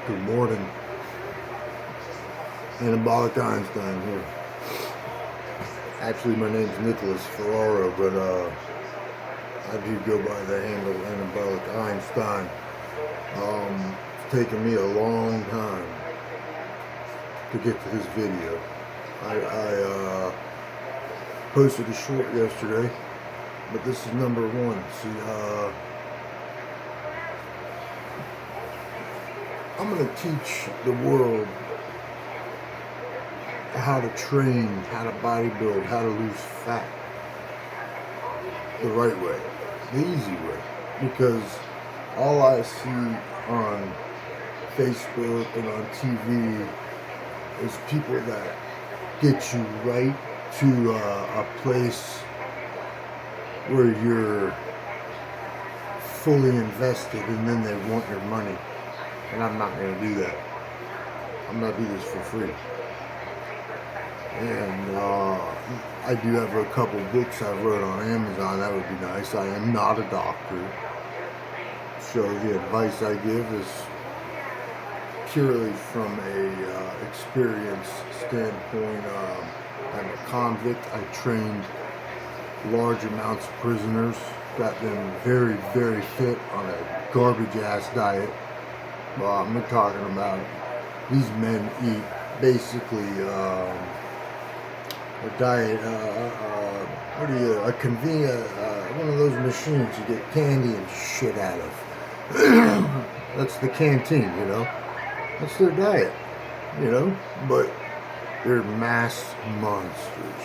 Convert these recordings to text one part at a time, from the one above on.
Good morning. Anabolic Einstein here. Actually, my name's Nicholas Ferraro, but I do go by the handle Anabolic Einstein. It's taken me a long time to get to this video. I posted a short yesterday, but this is number one. See, I'm going to teach the world how to train, how to bodybuild, how to lose fat the right way, the easy way. Because all I see on Facebook and on TV is people that get you right to a place where you're fully invested and then they want your money. And I'm not going to do that. I'm not going to do this for free. And I do have a couple books I wrote on Amazon. That would be nice. I am not a doctor. So the advice I give is purely from a experience standpoint. I'm a convict. I trained large amounts of prisoners. Got them very, very fit on a garbage ass diet. Well, I'm talking about these men eat basically a diet, a convenient, one of those machines you get candy and shit out of. That's the canteen, you know. That's their diet, you know. But they're mass monsters.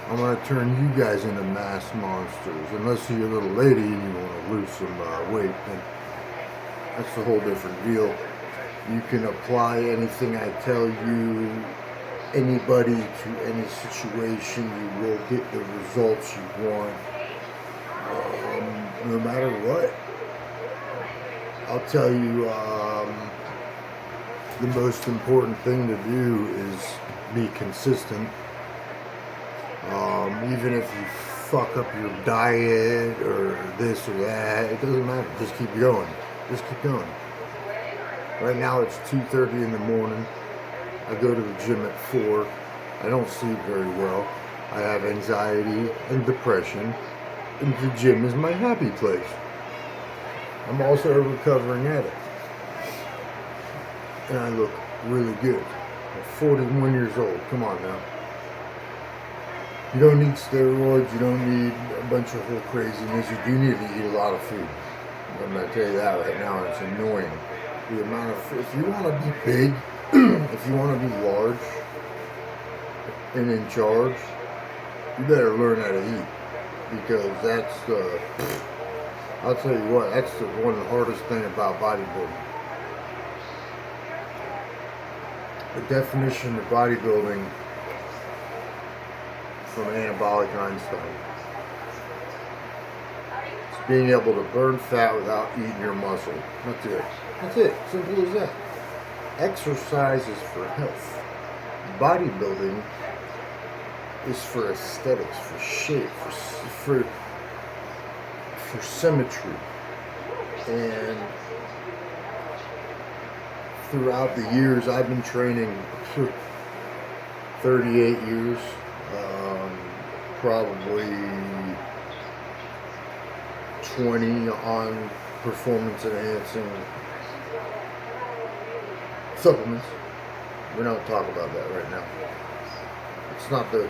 I'm going to turn you guys into mass monsters. Unless you're a little lady and you want to lose some weight, then that's a whole different deal. You can apply anything I tell you, anybody to any situation, you will get the results you want, no matter what. I'll tell you, the most important thing to do is be consistent. Even if you fuck up your diet or this or that, it doesn't matter. Just keep going. Just keep going. Right now it's 2:30 in the morning. I go to the gym at 4. I don't sleep very well. I have anxiety and depression. And the gym is my happy place. I'm also a recovering addict. And I look really good. I'm 41 years old. Come on now. You don't need steroids. You don't need a bunch of whole craziness. You do need to eat a lot of food. I'm going to tell you that right now. It's annoying. The amount of food. If you want to be big, if you want to be large and in charge, you better learn how to eat. Because that's I'll tell you what, that's one of the hardest thing about bodybuilding. The definition of bodybuilding from Anabolic Einstein. It's being able to burn fat without eating your muscle. That's it. That's it. Simple as that. Exercise is for health. Bodybuilding is for aesthetics, for shape, for symmetry. And throughout the years, I've been training 38 years. Probably 20 on performance enhancing supplements. We don't talk about that right now. It's not the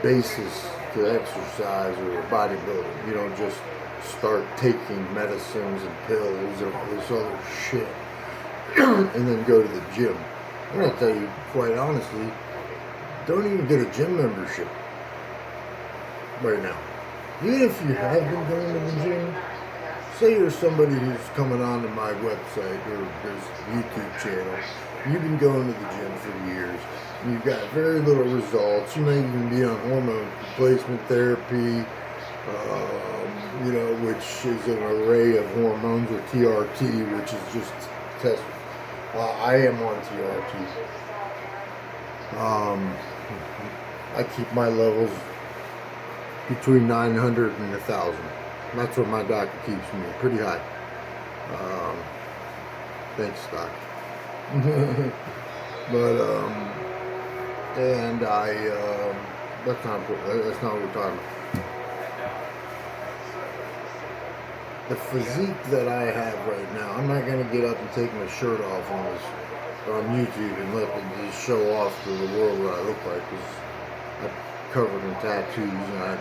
basis to exercise or bodybuilding. You don't just start taking medicines and pills and all this other shit and then go to the gym. I'm going to tell you, quite honestly, don't even get a gym membership right now. Even if you have been going to the gym, say you're somebody who's coming onto my website or this YouTube channel, you've been going to the gym for years, and you've got very little results. You may even be on hormone replacement therapy, you know, which is an array of hormones, or TRT, which is just test. I am on TRT. I keep my levels between 900 and 1,000. That's what my doctor keeps me, pretty high. Thanks, Doc. But and that's not what we're talking about. The physique that I have right now, I'm not gonna get up and take my shirt off on YouTube and let it just show off to the world what I look like, because I'm covered in tattoos and I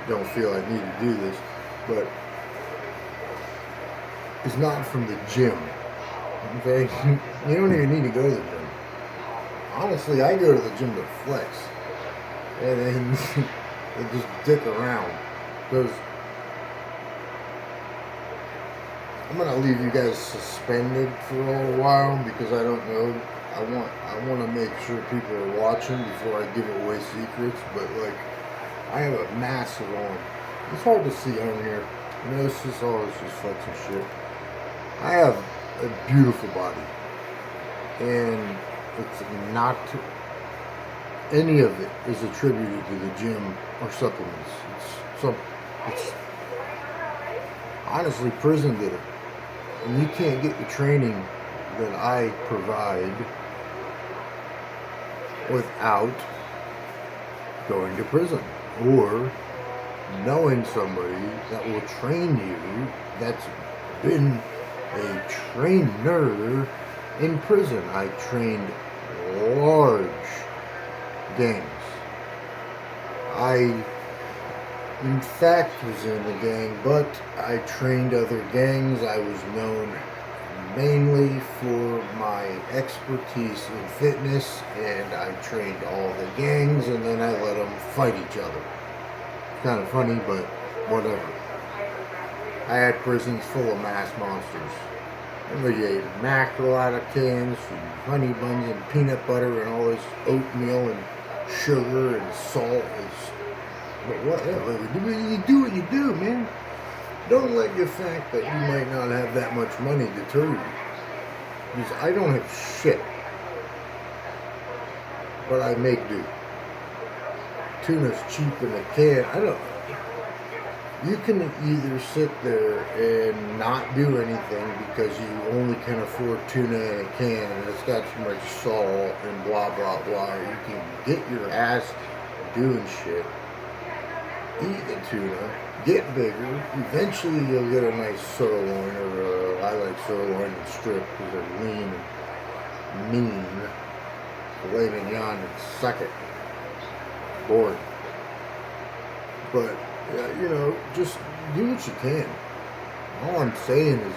don't feel I need to do this. But it's not from the gym. Okay, you don't even need to go to the gym. Honestly, I go to the gym to flex, and then and just dick around. Because I'm gonna leave you guys suspended for a little while, because I don't know. I want to make sure people are watching before I give away secrets. But like, I have a massive arm. It's hard to see on here. You know, it's just flexing shit. I have a beautiful body, and it's not any of it is attributed to the gym or supplements. It's honestly, prison did it, and you can't get the training that I provide without going to prison or knowing somebody that will train you that's been a trainer in prison. I trained large gangs. I, in fact, was in the gang, but I trained other gangs. I was known mainly for my expertise in fitness, and I trained all the gangs, and then I let them fight each other. It's kind of funny, but whatever. I had prisons full of mass monsters. Everybody ate mackerel out of cans, and honey buns, and peanut butter, and all this oatmeal, and sugar, and salt. But whatever. You do what you do, man. Don't let the fact that you might not have that much money deter you. Because I don't have shit. But I make do. Tuna's cheap in a can. I don't. You can either sit there and not do anything because you only can afford tuna in a can and it's got too much salt and blah blah blah. Or you can get your ass doing shit, eat the tuna, get bigger. Eventually you'll get a nice sirloin, or I like sirloin and strip because they're lean and mean. Filet mignon and suck it. Bored. But you know, just do what you can. All I'm saying is,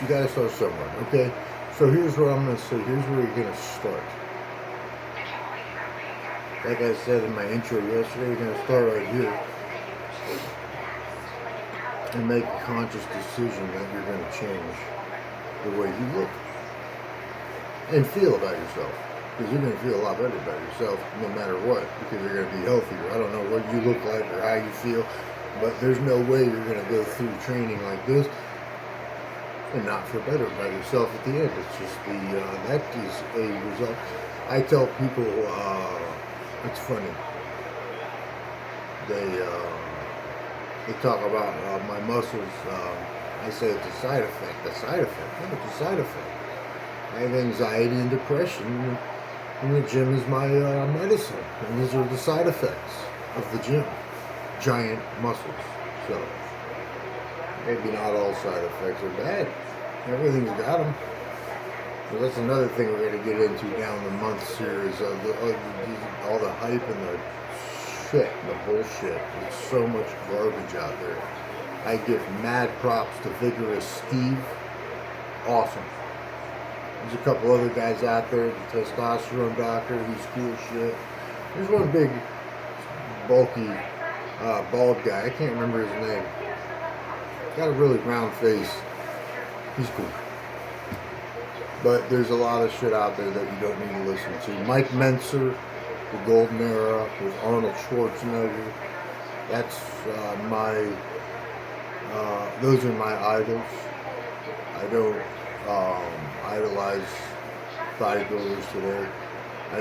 you gotta start somewhere, okay? So here's what I'm gonna say. Here's where you're gonna start. Like I said in my intro yesterday, you're gonna start right here and make a conscious decision that you're gonna change the way you look and feel about yourself. Because you're going to feel a lot better about yourself no matter what, because you're going to be healthier. I don't know what you look like or how you feel, but there's no way you're going to go through training like this and not feel better about yourself at the end. It's just that is a result. I tell people, it's funny. They talk about my muscles. I say it's a side effect. A side effect? No, it's a side effect. I have anxiety and depression. And the gym is my medicine, and these are the side effects of the gym. Giant muscles. So, maybe not all side effects are bad. Everything's got them. So that's another thing we're going to get into down the months here, is all the hype and the shit, the bullshit. There's so much garbage out there. I give mad props to Vigorous Steve. Awesome. There's a couple other guys out there, the testosterone doctor, he's cool shit. There's one big, bulky, bald guy, I can't remember his name. Got a really round face. He's cool. But there's a lot of shit out there that you don't need to listen to. Mike Menser, the Golden Era, with Arnold Schwarzenegger. That's those are my idols. I don't idolize bodybuilders today. I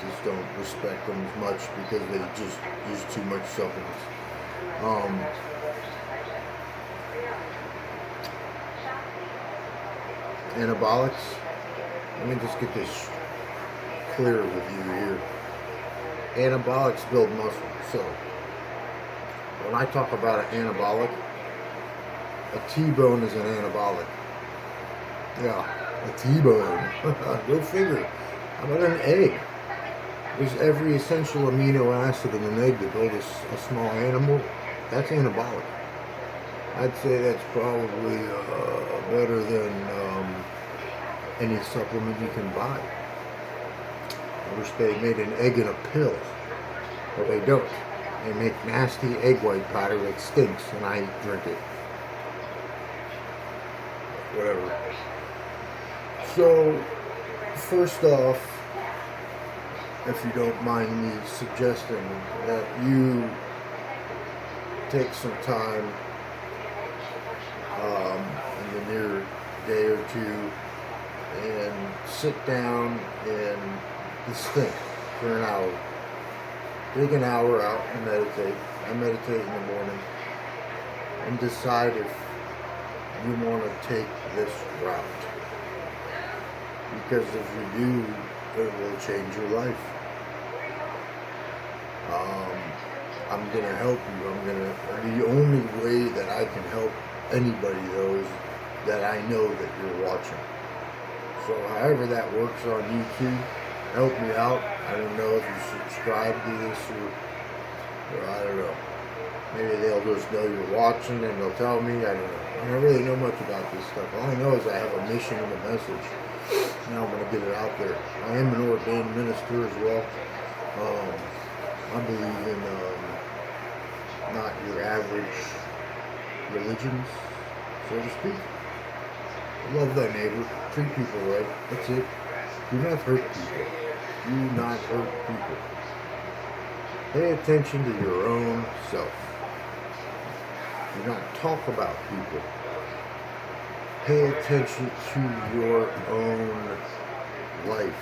just don't respect them as much because they just use too much supplements. anabolics. Let me just get this clear with you here. Anabolics build muscle. So when I talk about an anabolic, a T-bone is an anabolic. Yeah, a T-bone. Go figure. How about an egg? There's every essential amino acid in an egg to build a small animal. That's anabolic. I'd say that's probably better than any supplement you can buy. I wish they made an egg in a pill, but they don't. They make nasty egg white powder that stinks, and I drink it. Whatever. So, first off, if you don't mind me suggesting that you take some time in the near day or two and sit down and just think for an hour. Take an hour out and meditate. I meditate in the morning, and decide if you want to take this route. Because if you do, it will change your life. I'm going to help you. The only way that I can help anybody, though, is that I know that you're watching. So however that works on YouTube, help me out. I don't know if you subscribe to this or I don't know. Maybe they'll just know you're watching and they'll tell me. I don't know. I don't really know much about this stuff. All I know is I have a mission and a message. Now I'm going to get it out there. I am an ordained minister as well. I believe in not your average religions, so to speak. Love thy neighbor. Treat people right. That's it. Do not hurt people. Do not hurt people. Pay attention to your own self. Do not talk about people. Pay attention to your own life.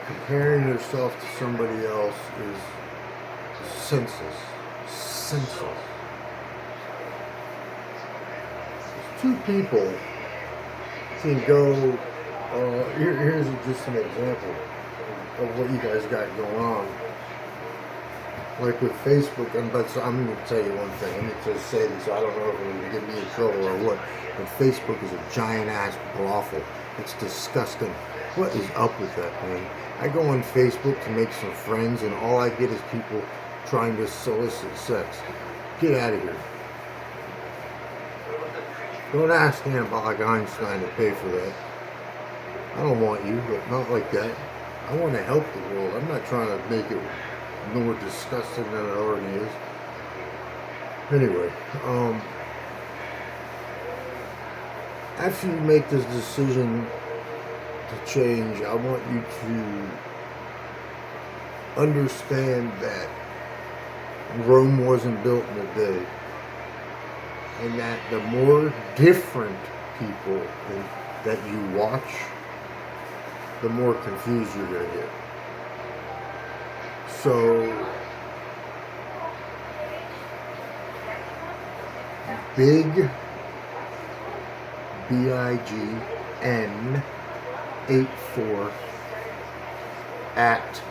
Comparing yourself to somebody else is senseless. Senseless. Two people can go, here's just an example of what you guys got going on. Like with Facebook, but I'm going to tell you one thing. Let me just say this. I don't know if it's going to get me in trouble or what, but Facebook is a giant ass brothel. It's disgusting. What is up with that thing? I go on Facebook to make some friends, and all I get is people trying to solicit sex. Get out of here. Don't ask Anabolic Einstein to pay for that. I don't want you, but not like that. I want to help the world. I'm not trying to make it more disgusting than it already is. Anyway, after you make this decision to change, I want you to understand that Rome wasn't built in a day, and that the more different people that you watch, the more confused you're going to get. So, Big BIGN 84 at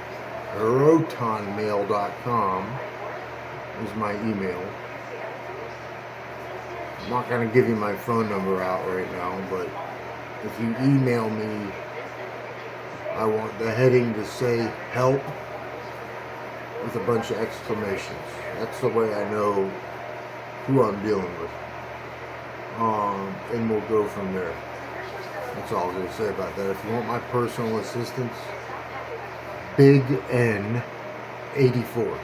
protonmail.com is my email. I'm not going to give you my phone number out right now, but if you email me, I want the heading to say help with a bunch of exclamations. That's the way I know who I'm dealing with. And we'll go from there. That's all I'm going to say about that. If you want my personal assistance, Big N 84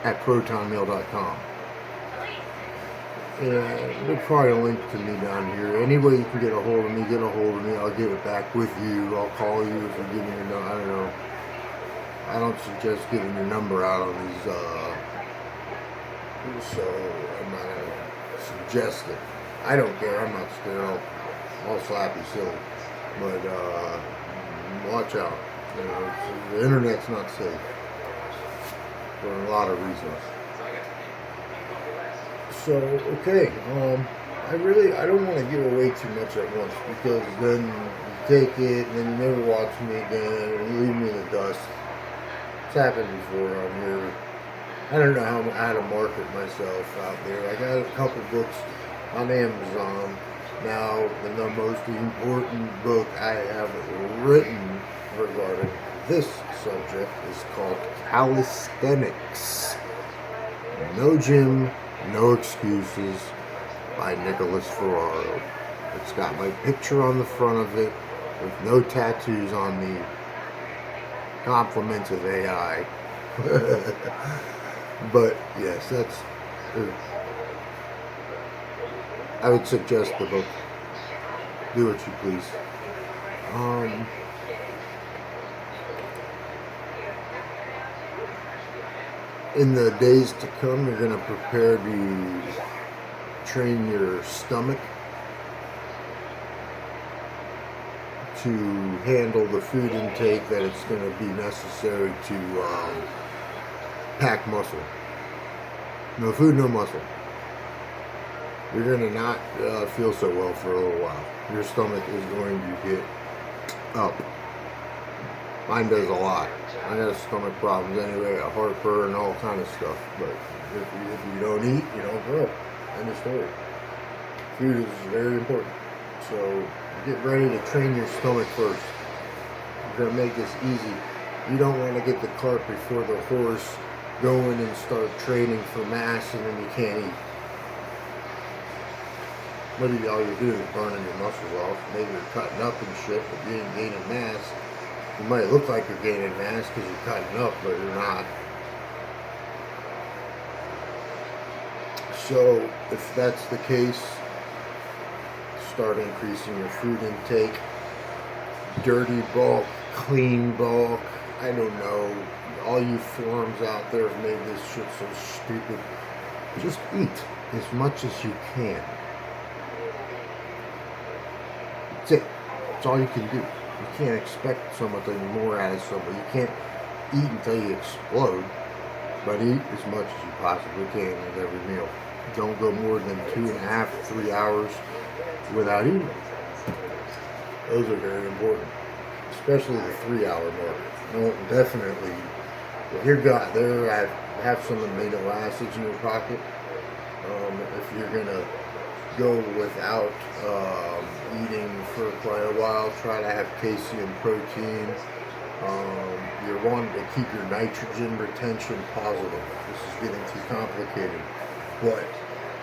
at protonmail.com. There'll probably a link to me down here. Any way you can get a hold of me, get a hold of me. I'll get it back with you. I'll call you if you give me your number. I don't know. I don't suggest giving your number out on these, so I'm not going to suggest it. I don't care. I'm not scared. I'll slap you silly. But watch out. You know, the internet's not safe for a lot of reasons. So, okay. I don't want to give away too much at once, because then you take it and then you never watch me again and you leave me in the dust. It's happened before on here. I don't know how to market myself out there. I got a couple books on Amazon. Now, the most important book I have written regarding this subject is called Calisthenics. No Gym, No Excuses, by Nicholas Ferraro. It's got my picture on the front of it with no tattoos on me. Compliments of AI. But yes, that's. I would suggest the book. Do what you please. In the days to come, you're going to prepare to train your stomach to handle the food intake that it's going to be necessary to pack muscle. No food, no muscle. You're going to not feel so well for a little while. Your stomach is going to get up. Mine does a lot. I got stomach problems anyway, a heartburn, all kind of stuff. But if you don't eat, you don't grow. End of story. Food is very important. So get ready to train your stomach first. We're going to make this easy. You don't want to get the cart before the horse, go in and start training for mass, and then you can't eat. Maybe all you're doing is burning your muscles off. Maybe you're cutting up and shit, but you ain't gaining mass. You might look like you're gaining mass because you're cutting up, but you're not. So, if that's the case, start increasing your food intake. Dirty bulk, clean bulk, I don't know. All you forums out there have made this shit so stupid. Just eat as much as you can. That's it. That's all you can do. You can't expect so much more out of somebody. You can't eat until you explode, but eat as much as you possibly can with every meal. Don't go more than 2.5, 3 hours without eating. Those are very important, especially the 3-hour mark. No, definitely. If you're got there, have some amino acids in your pocket. If you're gonna go without eating for quite a while, try to have casein protein. You're wanting to keep your nitrogen retention positive. This is getting too complicated, but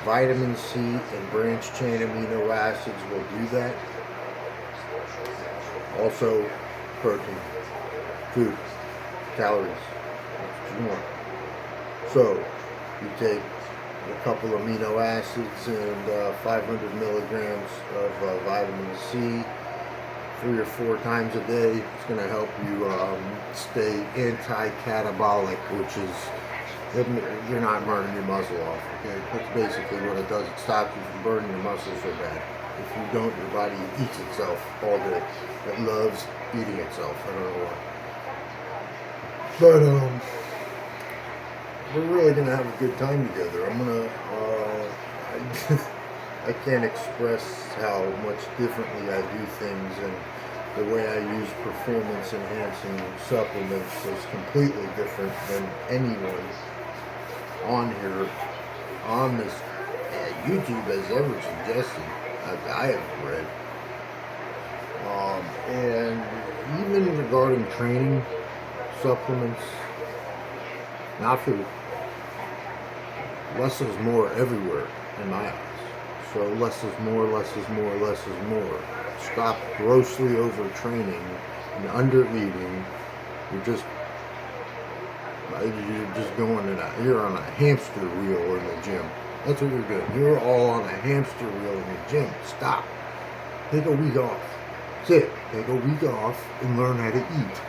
vitamin C and branched chain amino acids will do that. Also, protein, food, calories, that's what you want. So, you take a couple amino acids and 500 milligrams of vitamin C 3 or 4 times a day. It's going to help you stay anti-catabolic, which is you're not burning your muscle off. Okay, that's basically what it does. It stops you from burning your muscle so bad. If you don't, your body eats itself all day. It loves eating itself. I don't know why. But we're really gonna have a good time together. I'm gonna. I can't express how much differently I do things, and the way I use performance-enhancing supplements is completely different than anyone on here, on this YouTube has ever suggested. I have read. And even regarding training, supplements, not food, less is more everywhere in my eyes. So less is more, less is more, less is more. Stop grossly overtraining and under-eating. You're just going you're on a hamster wheel in the gym. That's what you're doing. You're all on a hamster wheel in the gym. Stop. Take a week off. That's it. Take a week off and learn how to eat.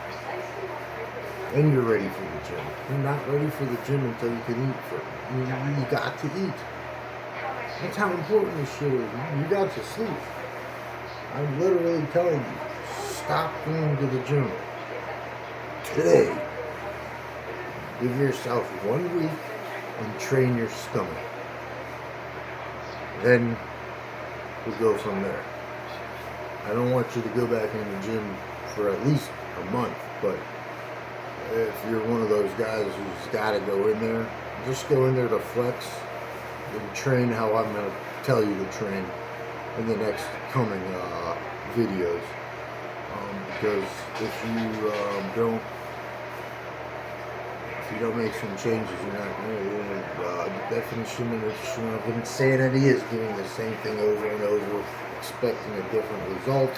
And you're ready for the gym. You're not ready for the gym until you can eat. You got to eat. That's how important this shit is. You got to sleep. I'm literally telling you, stop going to the gym today. Give yourself 1 week and train your stomach. Then we'll go from there. I don't want you to go back in the gym for at least a month, but if you're one of those guys who's got to go in there, just go in there to flex and train how I'm going to tell you to train in the next coming videos. Because if you don't make some changes, you're not going to the definition of insanity is doing the same thing over and over, expecting a different result.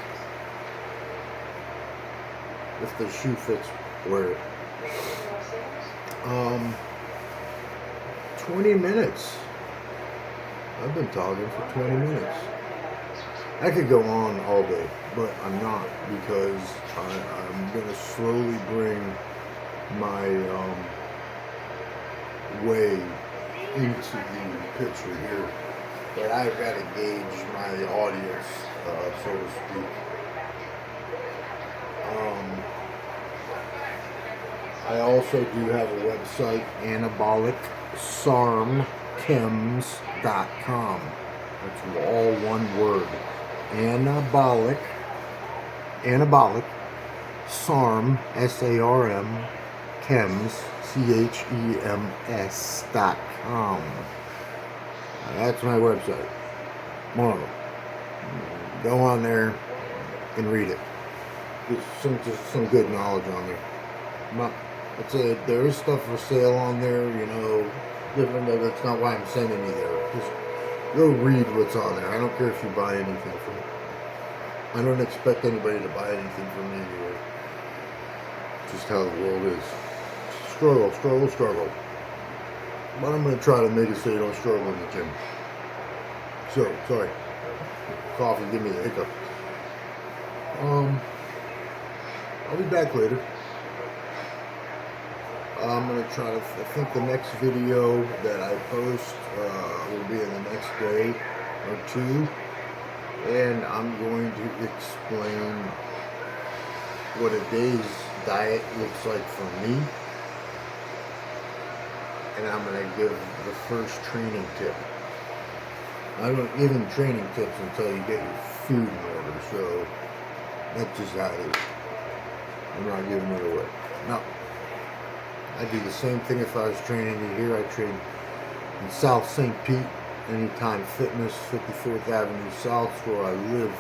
If the shoe fits, wear it. 20 minutes. I've been talking for 20 minutes. I could go on all day, but I'm not, because I'm going to slowly bring my way into the picture here. But I've got to gauge my audience, so to speak. I also do have a website, anabolicsarmchems.com. That's all one word. Anabolic, SARM, SARM, chems, CHEMS.com. That's my website. Tomorrow. Go on there and read it. There's some good knowledge on there. I'd say there is stuff for sale on there, different, but that's not why I'm sending you there. Just go read what's on there. I don't care if you buy anything from me. I don't expect anybody to buy anything from me anyway. Just how the world is. Struggle. But I'm going to try to make it so you don't struggle in the gym. So, sorry. Coffee, give me the hiccup. I'll be back later. I'm going to try to, I think the next video that I post will be in the next day or two. And I'm going to explain what a day's diet looks like for me. And I'm going to give the first training tip. I don't give them training tips until you get your food in order. So that's just how it is. I'm not giving it away. No. I do the same thing if I was training you here. I train in South St. Pete, Anytime Fitness, 54th Avenue South, where I live,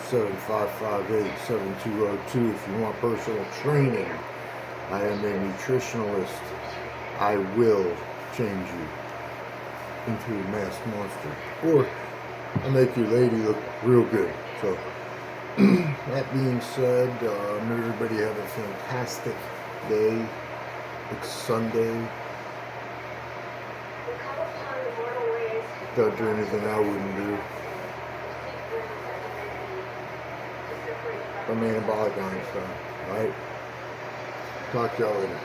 727-558-7202. If you want personal training, I am a nutritionalist. I will change you into a masked monster. Or I'll make your lady look real good. So, that being said, everybody have a fantastic day. It's Sunday. Don't do anything I wouldn't do. I'm Anabolic Einstein. Alright? Talk to y'all later.